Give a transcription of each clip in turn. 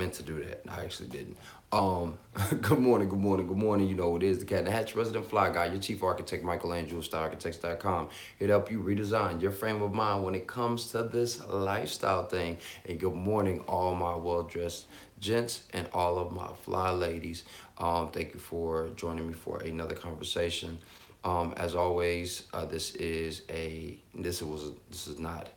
meant to do that. I actually didn't. Good morning, good morning, good morning. You know, it is the Cat in the Hatch Resident Fly Guy, your chief architect, Michelangelo, StyleArchitects.com. Here to help you redesign your frame of mind when it comes to this lifestyle thing. And good morning, all my well-dressed gents and all of my fly ladies. Thank you for joining me for another conversation. As always, this is not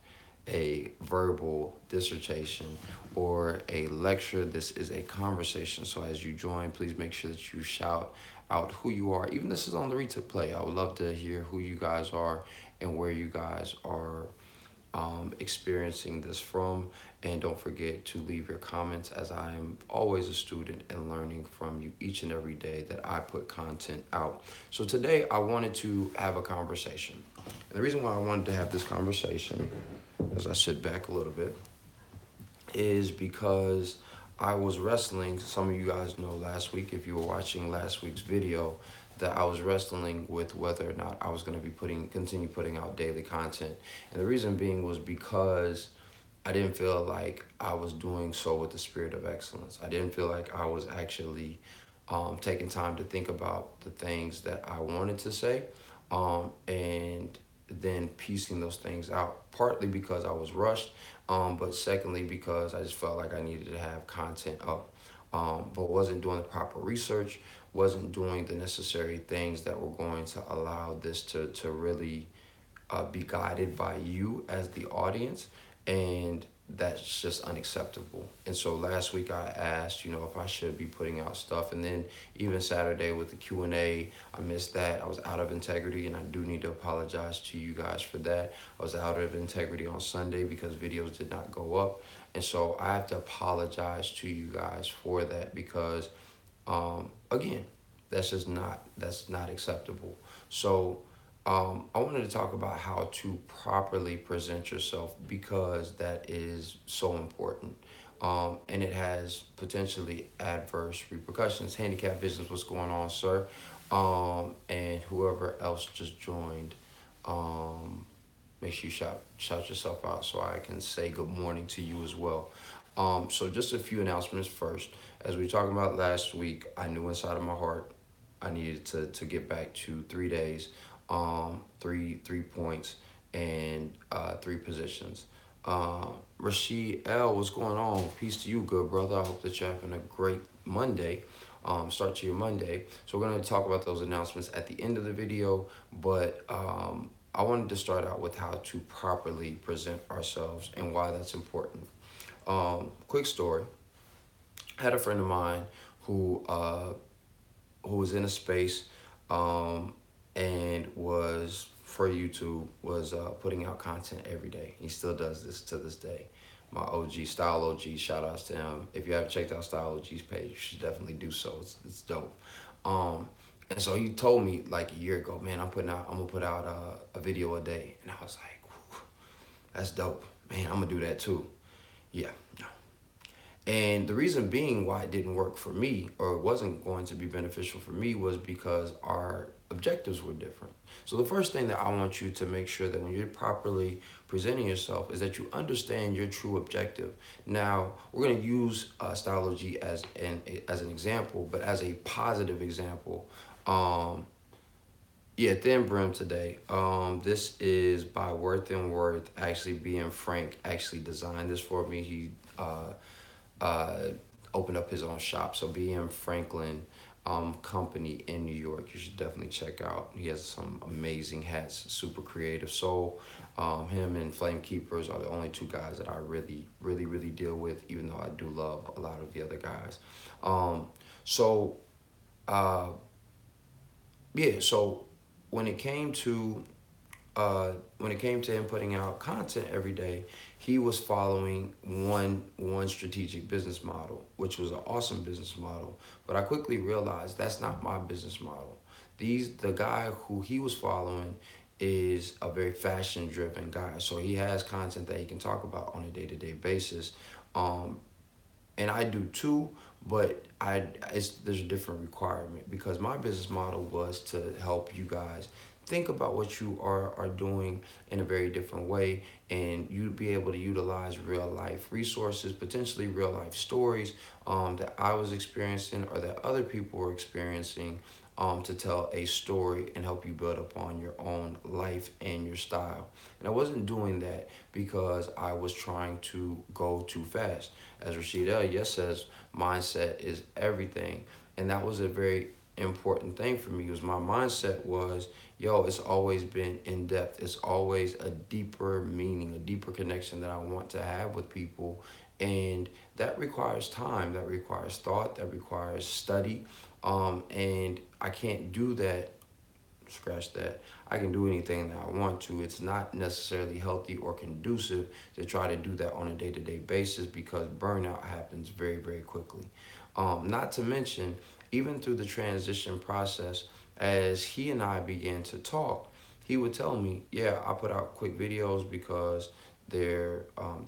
a verbal dissertation or a lecture. This is a conversation. So as you join, please make sure that you shout out who you are. Even this is on the replay. I would love to hear who you guys are and where you guys are experiencing this from. And don't forget to leave your comments, as I am always a student and learning from you each and every day that I put content out. So today I wanted to have a conversation. And the reason why I wanted to have this conversation, as I sit back a little bit, is because I was wrestling. Some of you guys know last week, if you were watching last week's video, that I was wrestling with whether or not I was going to be continue putting out daily content. And the reason being was because I didn't feel like I was doing so with the spirit of excellence. I didn't feel like I was actually taking time to think about the things that I wanted to say, and then piecing those things out, partly because I was rushed, but secondly because I just felt like I needed to have content up, but wasn't doing the proper research, wasn't doing the necessary things that were going to allow this to really be guided by you as the audience, and that's just unacceptable. And so last week I asked, if I should be putting out stuff, and then even Saturday with the Q&A, I missed that. I was out of integrity, and I do need to apologize to you guys for that. I was out of integrity on Sunday because videos did not go up, and so I have to apologize to you guys for that because, again, that's not acceptable. So I wanted to talk about how to properly present yourself because that is so important. And it has potentially adverse repercussions. Handicap business, what's going on, sir? And whoever else just joined, make sure you shout yourself out so I can say good morning to you as well. So just a few announcements first. As we were talking about last week, I knew inside of my heart I needed to get back to 3 days, three points, and three positions. Rashid L, what's going on? Peace to you, good brother. I hope that you're having a great Monday. Start to your Monday. So we're going to talk about those announcements at the end of the video, but I wanted to start out with how to properly present ourselves and why that's important. Quick story. I had a friend of mine who was in a space, and was for YouTube, was putting out content every day. He still does this to this day. My OG, Style OG, shout outs to him. If you haven't checked out Style OG's page, you should definitely do so. It's dope. And so he told me like a year ago, man, I'm gonna put out a video a day. And I was like, whew, that's dope. Man, I'm gonna do that too. Yeah. And the reason being why it didn't work for me, or it wasn't going to be beneficial for me, was because our objectives were different. So the first thing that I want you to make sure that when you're properly presenting yourself is that you understand your true objective. Now, we're going to use Stylogy as an example, but as a positive example. Thin Brim today. This is by Worth and Worth. Actually, being Frank actually designed this for me. He uh, opened up his own shop. So BM Franklin company in New York, you should definitely check out. He has some amazing hats, super creative soul. Him and Flame Keepers are the only two guys that I really, really, really deal with, even though I do love a lot of the other guys. Um, so, uh, so when it came to him putting out content every day, he was following one strategic business model, which was an awesome business model. But I quickly realized that's not my business model. The guy who he was following is a very fashion driven guy. So he has content that he can talk about on a day-to-day basis. Um, and I do too, but there's a different requirement because my business model was to help you guys think about what you are doing in a very different way, and you'd be able to utilize real life resources, potentially real life stories that I was experiencing or that other people were experiencing, to tell a story and help you build upon your own life and your style. And I wasn't doing that because I was trying to go too fast. As Rashid Yes says, mindset is everything. And that was a very important thing for me, was my mindset was, yo, it's always been in depth. It's always a deeper meaning, a deeper connection that I want to have with people. And that requires time, that requires thought, that requires study. And I can't do that, scratch that. I can do anything that I want to. It's not necessarily healthy or conducive to try to do that on a day-to-day basis, because burnout happens very, very quickly. Not to mention, even through the transition process, as he and I began to talk, he would tell me, "Yeah, I put out quick videos because they're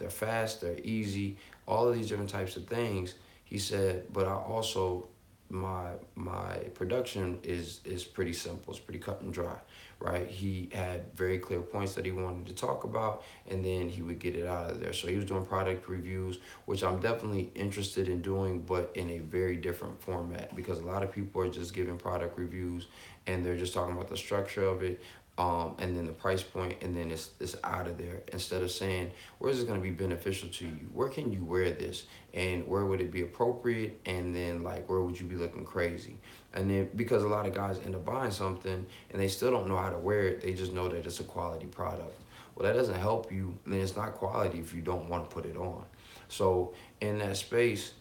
fast, they're easy, all of these different types of things." He said, "But I also, my production is pretty simple. It's pretty cut and dry, right?" He had very clear points that he wanted to talk about, and then he would get it out of there. So he was doing product reviews, which I'm definitely interested in doing, but in a very different format, because a lot of people are just giving product reviews and they're just talking about the structure of it, and then the price point, and then it's out of there. Instead of saying, where is it going to be beneficial to you? Where can you wear this? And where would it be appropriate? And then, like, where would you be looking crazy? And then, because a lot of guys end up buying something and they still don't know how to wear it, they just know that it's a quality product. Well, that doesn't help you. Then it's not quality if you don't want to put it on. So in that space,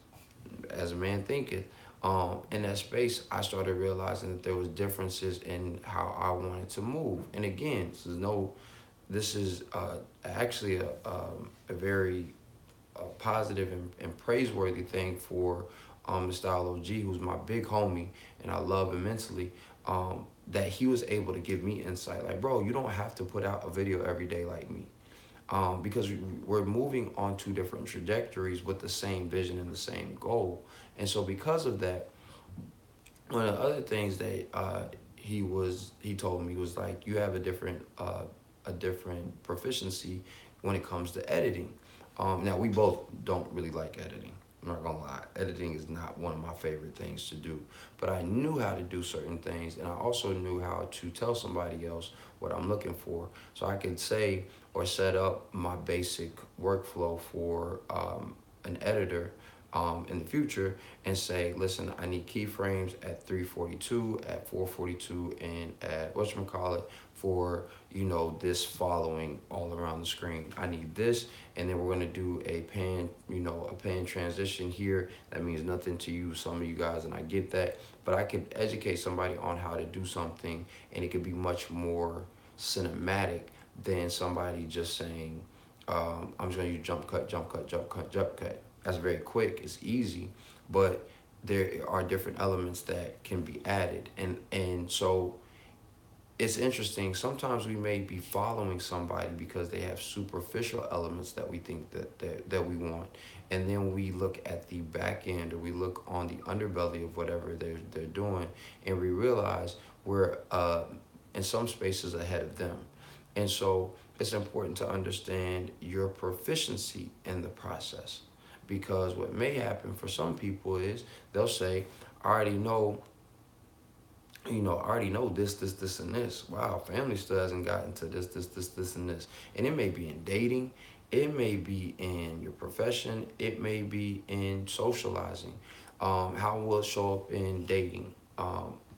as a man thinketh, in that space, I started realizing that there was differences in how I wanted to move. And again, this is actually a very positive and praiseworthy thing for Mr. OG, who's my big homie and I love immensely. That he was able to give me insight. Like, bro, you don't have to put out a video every day like me. Because we're moving on two different trajectories with the same vision and the same goal. And so because of that, one of the other things that he told me was like, you have a different proficiency when it comes to editing. Now we both don't really like editing. I'm not gonna lie, editing is not one of my favorite things to do. But I knew how to do certain things, and I also knew how to tell somebody else what I'm looking for. So I could say or set up my basic workflow for an editor in the future, and say, listen, I need keyframes at 342, at 442, and at whatchamacallit for, this following all around the screen. I need this, and then we're gonna do a pan transition here. That means nothing to you, some of you guys, and I get that. But I could educate somebody on how to do something, and it could be much more cinematic than somebody just saying, I'm just gonna use jump cut, jump cut, jump cut, jump cut. That's very quick, it's easy, but there are different elements that can be added. And so it's interesting. Sometimes we may be following somebody because they have superficial elements that we think that we want, and then we look at the back end, or we look on the underbelly of whatever they're doing, and we realize we're in some spaces ahead of them. And so it's important to understand your proficiency in the process, because what may happen for some people is they'll say, I already know I already know this, and this. Wow, family still hasn't gotten to this, and this. And it may be in dating, it may be in your profession, it may be in socializing. How will it show up in dating,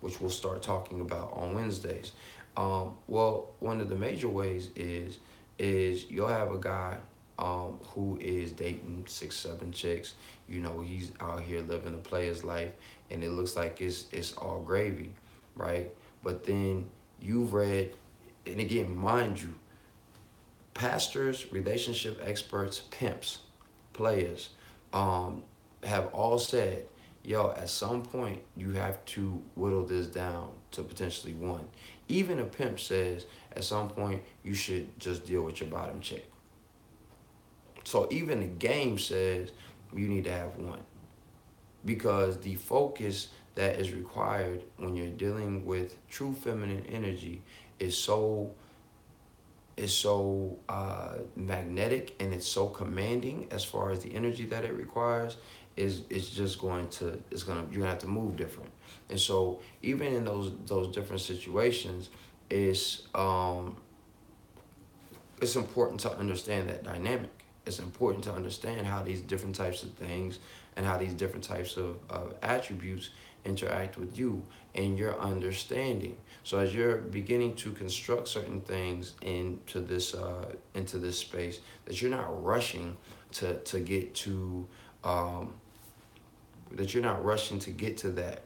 which we'll start talking about on Wednesdays. Well, one of the major ways is you'll have a guy who is dating 6, 7 chicks. He's out here living a player's life, and it looks like it's all gravy, right? But then you've read, and again, mind you, pastors, relationship experts, pimps, players, have all said, yo, at some point you have to whittle this down to potentially one. Even a pimp says at some point you should just deal with your bottom chick. So even the game says you need to have one, because the focus that is required when you're dealing with true feminine energy is so magnetic, and it's so commanding as far as the energy that it requires. Is it's just going to it's gonna you're gonna have to move different. And so even in those different situations, it's um it's important to understand that dynamic. It's important to understand how these different types of things and how these different types of attributes interact with you and your understanding. So as you're beginning to construct certain things into this space, that you're not rushing to get to um, that you're not rushing to get to that,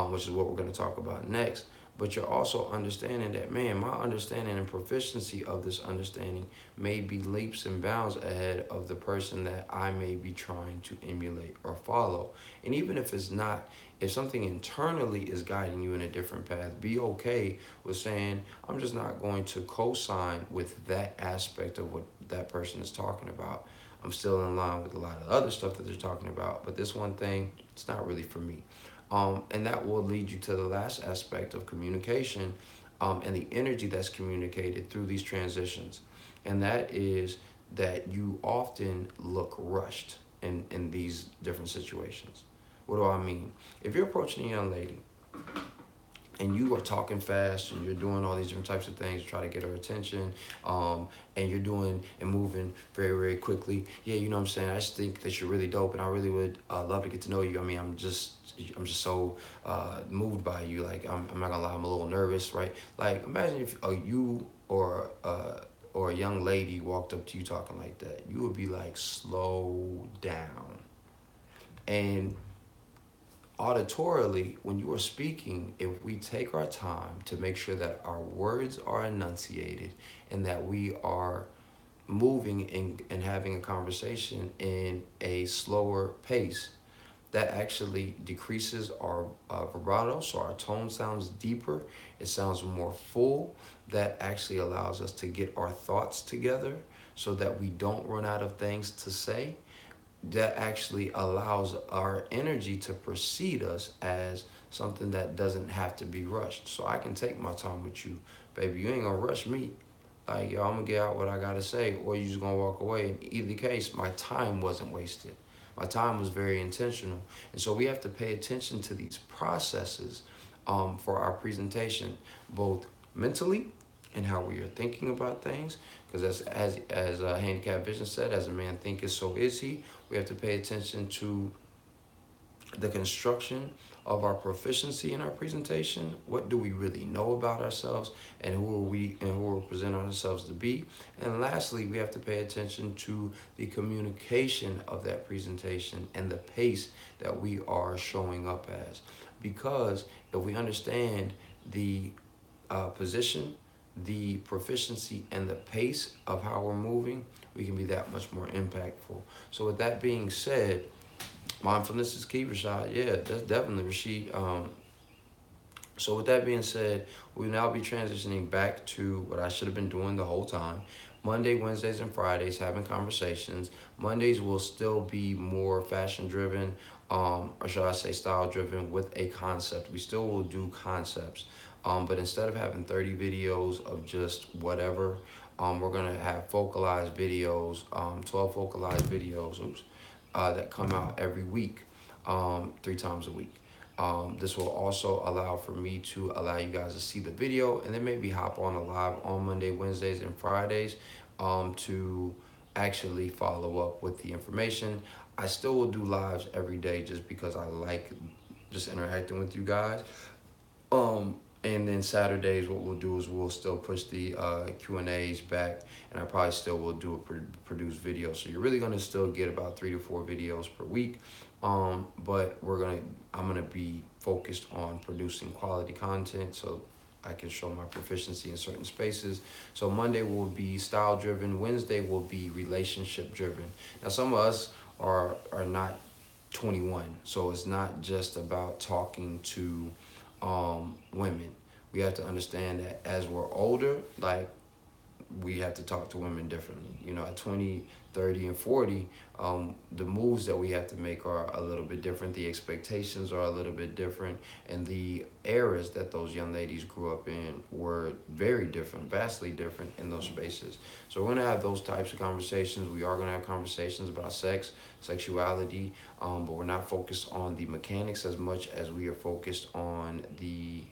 which is what we're going to talk about next. But you're also understanding that, man, my understanding and proficiency of this understanding may be leaps and bounds ahead of the person that I may be trying to emulate or follow. And even if it's not, if something internally is guiding you in a different path, be okay with saying, I'm just not going to co sign with that aspect of what that person is talking about. I'm still in line with a lot of other stuff that they're talking about, but this one thing, it's not really for me. And that will lead you to the last aspect of communication, and the energy that's communicated through these transitions. And that is that you often look rushed in these different situations. What do I mean? If you're approaching a young lady and you are talking fast and you're doing all these different types of things to try to get her attention, and you're doing and moving very, very quickly. Yeah, you know what I'm saying? I just think that you're really dope, and I really would love to get to know you. I mean, I'm just so moved by you. Like, I'm not gonna lie, I'm a little nervous, right? Like, imagine if you or a young lady walked up to you talking like that. You would be like, slow down. And auditorily, when you are speaking, if we take our time to make sure that our words are enunciated and that we are moving and having a conversation in a slower pace, that actually decreases our vibrato, so our tone sounds deeper, it sounds more full. That actually allows us to get our thoughts together so that we don't run out of things to say. That actually allows our energy to precede us as something that doesn't have to be rushed. So I can take my time with you, baby. You ain't gonna rush me. Like, yo, I'm gonna get out what I gotta say, or you just gonna walk away. In either case, my time wasn't wasted. My time was very intentional. And so we have to pay attention to these processes, for our presentation, both mentally and how we are thinking about things. Because as Handicap Vision said, as a man thinketh, so is he. We have to pay attention to the construction of our proficiency in our presentation. What do we really know about ourselves, and who are we, and who we're presenting ourselves to be? And lastly, we have to pay attention to the communication of that presentation and the pace that we are showing up as. Because if we understand the position, the proficiency, and the pace of how we're moving, we can be that much more impactful. So with that being said, mindfulness is key, Rashad. Yeah, that's definitely Rashid. So with that being said, we'll now be transitioning back to what I should have been doing the whole time. Monday, Wednesdays, and Fridays, having conversations. Mondays will still be more fashion driven, or should I say style driven, with a concept. We still will do concepts. But instead of having 30 videos of just whatever, we're going to have focalized videos, 12 focalized videos, that come out every week, 3 times a week. This will also allow for me to allow you guys to see the video and then maybe hop on a live on Monday, Wednesdays, and Fridays, to actually follow up with the information. I still will do lives every day just because I like just interacting with you guys. And then Saturdays, what we'll do is we'll still push the Q&As back, and I probably still will do a produced video. So you're really gonna still get about 3 to 4 videos per week. But I'm gonna be focused on producing quality content so I can show my proficiency in certain spaces. So Monday will be style driven. Wednesday will be relationship driven. Now some of us are not 21, so it's not just about talking to women. We have to understand that as we're older, like we have to talk to women differently. You know, at 20, 30, and 40, the moves that we have to make are a little bit different. The expectations are a little bit different. And the eras that those young ladies grew up in were very different, vastly different in those spaces. So we're going to have those types of conversations. We are going to have conversations about sex, sexuality, but we're not focused on the mechanics as much as we are focused on the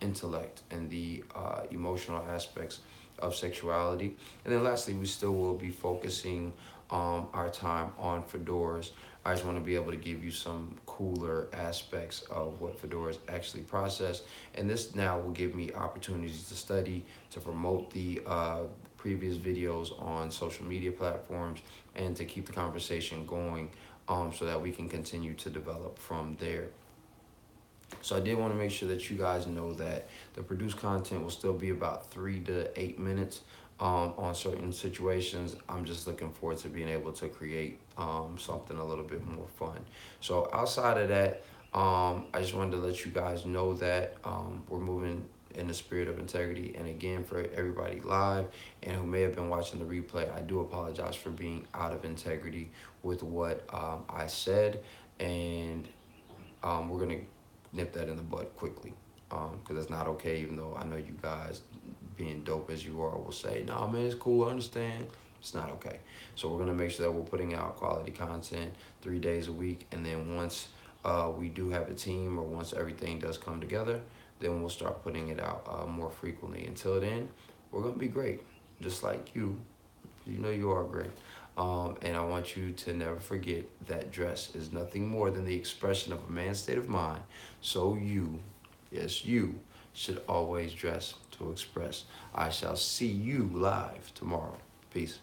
intellect and the emotional aspects of sexuality. And then lastly, we still will be focusing our time on fedoras. I just want to be able to give you some cooler aspects of what fedoras actually process. And this now will give me opportunities to study, to promote the previous videos on social media platforms, and to keep the conversation going so that we can continue to develop from there. So I did want to make sure that you guys know that the produced content will still be about 3 to 8 minutes on certain situations. I'm just looking forward to being able to create something a little bit more fun. So outside of that, I just wanted to let you guys know that we're moving in the spirit of integrity. And again, for everybody live and who may have been watching the replay, I do apologize for being out of integrity with what I said. And we're going to nip that in the bud quickly, because it's not okay. Even though I know you guys, being dope as you are, will say, "Nah, man, it's cool. I understand." It's not okay. So we're gonna make sure that we're putting out quality content 3 days a week, and then once we do have a team, or once everything does come together, then we'll start putting it out more frequently. Until then, we're gonna be great, just like you. You know you are great. And I want you to never forget that dress is nothing more than the expression of a man's state of mind. So you, yes, you, should always dress to express. I shall see you live tomorrow. Peace.